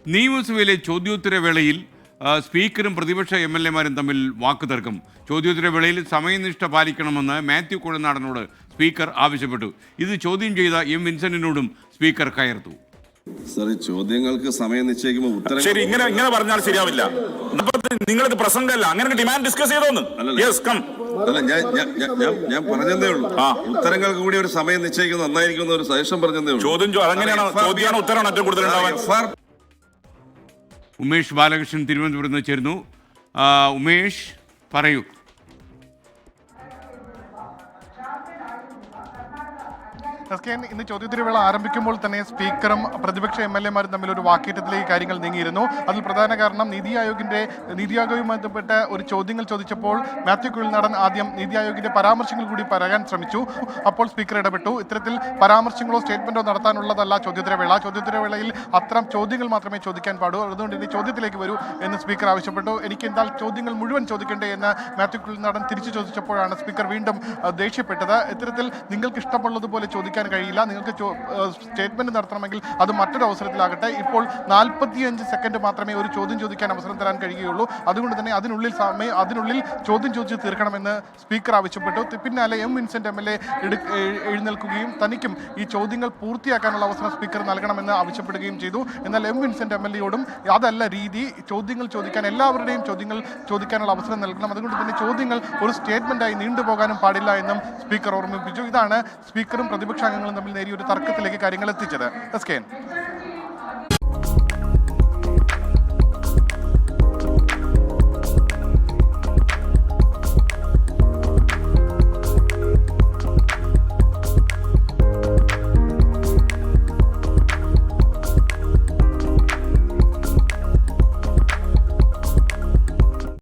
നിയമസഭയിലെ ചോദ്യോത്തരവേളയിൽ സ്പീക്കറും പ്രതിപക്ഷ MLA-മാരും തമ്മിൽ വാക്കുതർക്കം. ചോദ്യോത്തരവേളയിൽ സമയനിഷ്ഠ പാലിക്കണമെന്ന് മാത്യു കുഴനാടനോട് സ്പീക്കർ ആവശ്യപ്പെട്ടു. ഇത് ചോദ്യം ചെയ്ത വിൻസെന്റിനോടും സ്പീക്കർ കയർത്തു. ചോദ്യങ്ങൾക്ക് സമയം നിശ്ചയിക്കുമ്പോൾ ഉത്തരം ശരി, ഇങ്ങനെ പറഞ്ഞാൽ ശരിയാവില്ല. നിങ്ങളിത് പ്രസംഗമല്ല, അങ്ങനെ ഡിമാൻഡ് ഡിസ്കസ് ചെയ്തോന്ന്. അല്ല, ഞാൻ പറഞ്ഞതേ ഉള്ളൂ. ഉത്തരങ്ങൾക്ക് കൂടി ഒരു സമയം നിശ്ചയിക്കുന്നത് നന്നായിരിക്കും ഒരു സജഷൻ പറഞ്ഞതേ ഉള്ളൂ. ചോദ്യമാണ് ഉത്തരമാണ് ഏറ്റവും കൂടുതൽ ഉണ്ടാവാൻ. ഉമേഷ് ബാലകൃഷ്ണൻ തിരുവനന്തപുരത്ത് നിന്ന് ചേരുന്നു. ഉമേഷ്, പറയൂ. ഇന്ന് ചോദ്യോത്തരവേള ആരംഭിക്കുമ്പോൾ തന്നെ സ്പീക്കറും പ്രതിപക്ഷ MLA-മാരും തമ്മിൽ ഒരു വാക്കേറ്റത്തിലേക്ക് കാര്യങ്ങൾ നീങ്ങിയിരുന്നു. അതിൽ പ്രധാന കാരണം നീതി ആയോഗുമായി ബന്ധപ്പെട്ട ഒരു ചോദ്യങ്ങൾ ചോദിച്ചപ്പോൾ മാത്യു കുഴൽനാടൻ ആദ്യം നീതി ആയോഗിന്റെ പരാമർശങ്ങൾ കൂടി പറയാൻ ശ്രമിച്ചു. അപ്പോൾ സ്പീക്കർ ഇടപെട്ടു. ഇത്തരത്തിൽ പരാമർശങ്ങളോ സ്റ്റേറ്റ്മെന്റോ നടത്താനുള്ളതല്ല ചോദ്യോത്തരവേള. ചോദ്യോത്തരവേളയിൽ അത്തരം ചോദ്യങ്ങൾ മാത്രമേ ചോദിക്കാൻ പാടൂ. അതുകൊണ്ട് ഇനി ചോദ്യത്തിലേക്ക് വരൂ എന്ന് സ്പീക്കർ ആവശ്യപ്പെട്ടു. എനിക്ക് എന്തായാലും ചോദ്യങ്ങൾ മുഴുവൻ ചോദിക്കണ്ടേ എന്ന് മാത്യു കുഴൽനാടൻ തിരിച്ചു ചോദിച്ചപ്പോഴാണ് സ്പീക്കർ വീണ്ടും ദേഷ്യപ്പെട്ടത്. ഇത്തരത്തിൽ നിങ്ങൾക്ക് ഇഷ്ടമുള്ളതുപോലെ ചോദിക്കാൻ കഴിയില്ല, നിങ്ങൾക്ക് സ്റ്റേറ്റ്മെന്റ് നടത്തണമെങ്കിൽ അത് മറ്റൊരു അവസരത്തിലാകട്ടെ. ഇപ്പോൾ 45 സെക്കൻഡ് മാത്രമേ ഒരു ചോദ്യം ചോദിക്കാൻ അവസരം തരാൻ കഴിയുകയുള്ളൂ. അതുകൊണ്ട് തന്നെ അതിനുള്ളിൽ ചോദ്യം ചോദിച്ച് തീർക്കണമെന്ന് സ്പീക്കർ ആവശ്യപ്പെട്ടു. പിന്നാലെ വിൻസെന്റ് MLA എഴുന്നേൽക്കുകയും തനിക്കും ഈ ചോദ്യങ്ങൾ പൂർത്തിയാക്കാനുള്ള അവസരം സ്പീക്കർ നൽകണമെന്ന് ആവശ്യപ്പെടുകയും ചെയ്തു. എന്നാൽ വിൻസെന്റ് MLA-യോടും അതല്ല രീതി, ചോദ്യങ്ങൾ ചോദിക്കാൻ എല്ലാവരുടെയും ചോദ്യങ്ങൾ ചോദിക്കാനുള്ള അവസരം നൽകണം, അതുകൊണ്ട് തന്നെ ചോദ്യങ്ങൾ ഒരു സ്റ്റേറ്റ്മെന്റായി നീണ്ടുപോകാനും പാടില്ല എന്നും സ്പീക്കർ ഓർമ്മിപ്പിച്ചു. ഇതാണ് സ്പീക്കറും പ്രതിപക്ഷ അംഗങ്ങളും തമ്മിൽ നേരിയ ഒരു തർക്കത്തിലേക്ക് കാര്യങ്ങൾ എത്തിച്ചത്.